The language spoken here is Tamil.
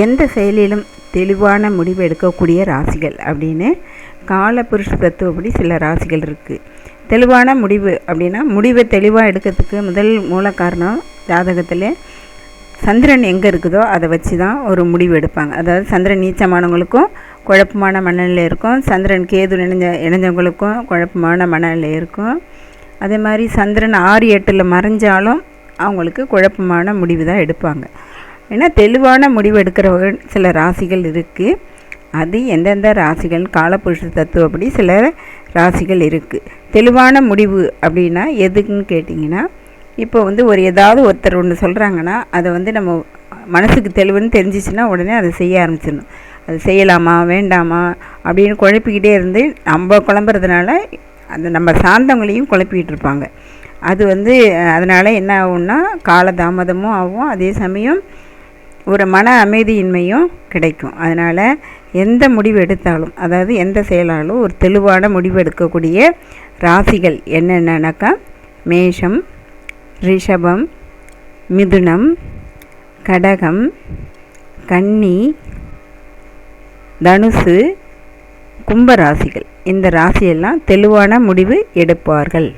எந்த செயலிலும் தெளிவான முடிவு எடுக்கக்கூடிய ராசிகள் அப்படின்னு காலபுருஷ தத்துவப்படி சில ராசிகள் இருக்குது. தெளிவான முடிவு அப்படின்னா முடிவை தெளிவாக எடுக்கிறதுக்கு முதல் மூல காரணம் ஜாதகத்தில் சந்திரன் எங்கே இருக்குதோ அதை வச்சு தான் ஒரு முடிவு எடுப்பாங்க. அதாவது சந்திரன் நீச்சமானவங்களுக்கும் குழப்பமான மனநிலை இருக்கும், சந்திரன் கேது இணைஞ்சவங்களுக்கும் குழப்பமான மனநிலை இருக்கும். அதே மாதிரி சந்திரன் 6-8 மறைஞ்சாலும் அவங்களுக்கு குழப்பமான முடிவு தான் எடுப்பாங்க. ஏன்னா தெளிவான முடிவு எடுக்கிறவங்க சில ராசிகள் இருக்குது. அது எந்தெந்த ராசிகள் காலபுருஷ தத்துவப்படி சில ராசிகள் இருக்குது. தெளிவான முடிவு அப்படின்னா எதுக்குன்னு கேட்டிங்கன்னா, இப்போ ஒரு ஏதாவது ஒருத்தர் ஒன்று சொல்கிறாங்கன்னா அதை நம்ம மனசுக்கு தெளிவுன்னு தெரிஞ்சிச்சுன்னா உடனே அதை செய்ய ஆரம்பிச்சிடணும். அது செய்யலாமா வேண்டாமா அப்படின்னு குழப்பிக்கிட்டே இருந்து நம்ம குழம்புறதுனால அந்த நம்ம சார்ந்தவங்களையும் குழப்பிக்கிட்டு இருப்பாங்க. அது அதனால் என்ன ஆகும்னா காலதாமதமும் ஆகும், அதே சமயம் ஒரு மன அமைதியின்மையும் கிடைக்கும். அதனால் எந்த முடிவு எடுத்தாலும், அதாவது எந்த செயலாலும் ஒரு தெளிவான முடிவு எடுக்கக்கூடிய ராசிகள் என்னென்னனாக்கா மேஷம், ரிஷபம், மிதுனம், கடகம், கன்னி, தனுசு, கும்பராசிகள். இந்த ராசியெல்லாம் தெளிவான முடிவு எடுப்பார்கள்.